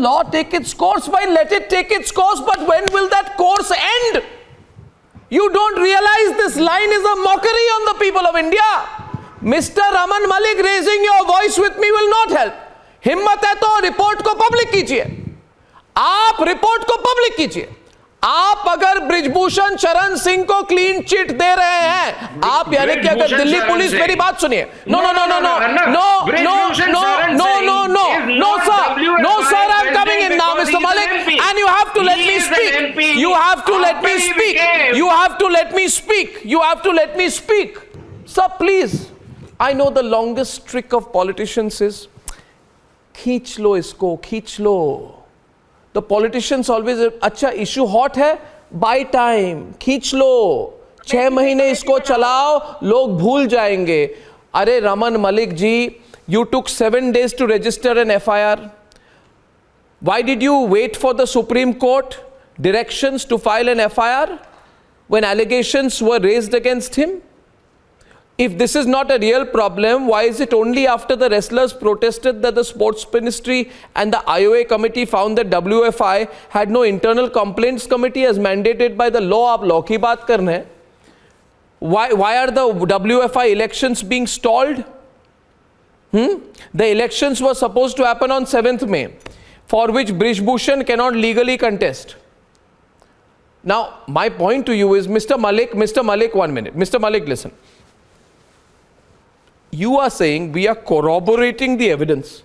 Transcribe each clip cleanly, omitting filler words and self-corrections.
law take its course, why let it take its course, but when will that course end? You don't realize this line is a mockery on the people of India. Mr. Raman Malik, raising your voice with me will not help. हिम्मत है तो report को public कीजिए, आप report को public कीजिए. आप अगर ब्रिजभूषण शरण सिंह को क्लीन चिट दे रहे हैं, आप यानी कि अगर दिल्ली पुलिस, मेरी बात सुनिए, no no no no no no no no no no no sir, I am coming in now mister Malik, and you have to let me speak, you have to let me speak, you have to let me speak, you have to let me speak. Sir please, I know the longest trick of politicians is खींच लो इसको, खींच लो. The politicians always, अच्छा issue hot है, by time, खींच लो, 6 महीने इसको चलाओ, लोग भूल जाएंगे. अरे Raman Malik ji, you took 7 days to register an FIR. Why did you wait for the Supreme Court directions to file an FIR when allegations were raised against him? If this is not a real problem, why is it only after the wrestlers protested that the sports ministry and the IOA committee found that WFI had no internal complaints committee as mandated by the law? आप law की बात कर रहे हैं. Why are the WFI elections being stalled? The elections were supposed to happen on 7th May, for which Brij Bhushan cannot legally contest. Now, my point to you is, Mr. Malik, 1 minute. Mr. Malik, listen. You are saying we are corroborating the evidence.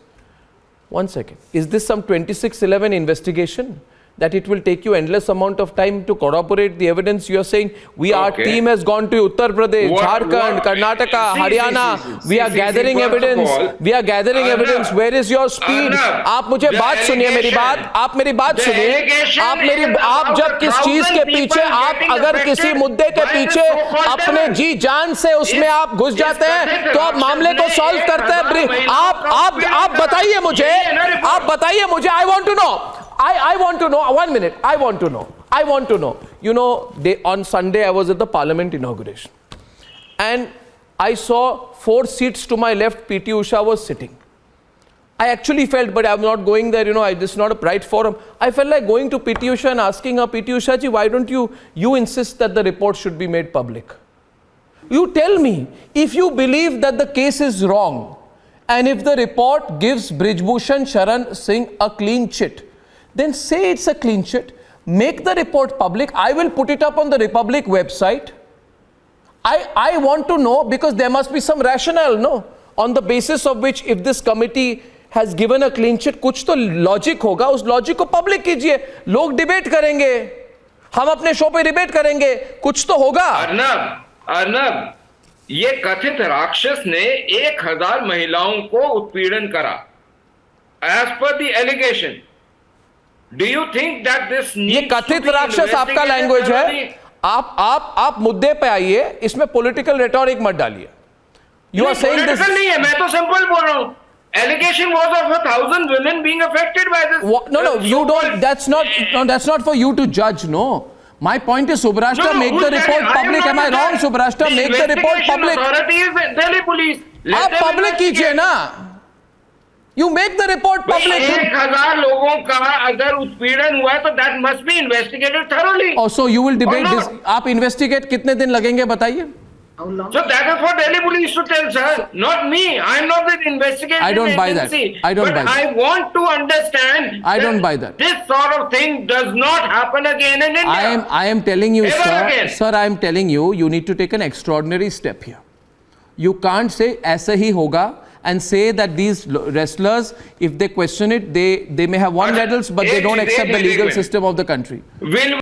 1 second. Is this some 2611 investigation that it will take you endless amount of time to corroborate the evidence? You are saying our team has gone to Uttar Pradesh, Jharkhand, Karnataka, Haryana. We are gathering evidence. We are gathering evidence. Where is your speed? आप मुझे बात सुनिए, मेरी बात, आप मेरी बात सुनिए. आप जब किस चीज के पीछे, आप अगर किसी मुद्दे के पीछे अपने जी जान से उसमें आप घुस जाते हैं, तो आप मामले को सॉल्व करते हैं. आप बताइए मुझे, I want to know. I want to know, 1 minute, I want to know. You know, on Sunday I was at the Parliament inauguration and I saw 4 seats to my left, PT Usha was sitting. I actually felt, but I'm not going there, this is not a pride forum. I felt like going to PT Usha and asking her, PT Usha ji, why don't you insist that the report should be made public? You tell me, if you believe that the case is wrong and if the report gives Brij Bhushan Sharan Singh a clean chit, then say it's a clean chit, make the report public. I will put it up on the Republic website. I want to know, because there must be some rationale, no? On the basis of which, if this committee has given a clean chit, कुछ तो logic होगा, उस logic को public कीजिए. लोग debate करेंगे, हम अपने show पे debate करेंगे, कुछ तो होगा. अर्नब, ये कथित राक्षस ने 1000 महिलाओं को उत्पीड़न करा. As per the allegation. Do you think that this ये कथित राक्षस आपका लैंग्वेज है. आप मुद्दे पे आइए, इसमें पॉलिटिकल रेटोरिक मत डालिए. You are saying this नहीं है, मैं तो सिंपल बोल रहा हूं. Allegation was of 1,000 women being affected by this. No, you don't. That's not for you to judge. No. My point is, Subrashta, make the report public. Am I wrong, Subrashta? Make the report public. Authority is Delhi police. आप public कीजिए ना. You make the report public. 1000 लोगों का अगर उत्पीड़न हुआ है तो that must be investigated thoroughly. Oh, so you will debate this. आप investigate कितने दिन लगेंगे बताइए? So that is for Delhi police to tell, sir, not me. I am not the investigating agency. I don't buy that. I don't buy that. I want to understand. I don't buy that. This sort of thing does not happen again in India. I am telling you, sir, I am telling you, you need to take an extraordinary step here. You can't say ऐसा ही होगा and say that these wrestlers, if they question it, they may have won medals, but they don't accept the legal system of the country.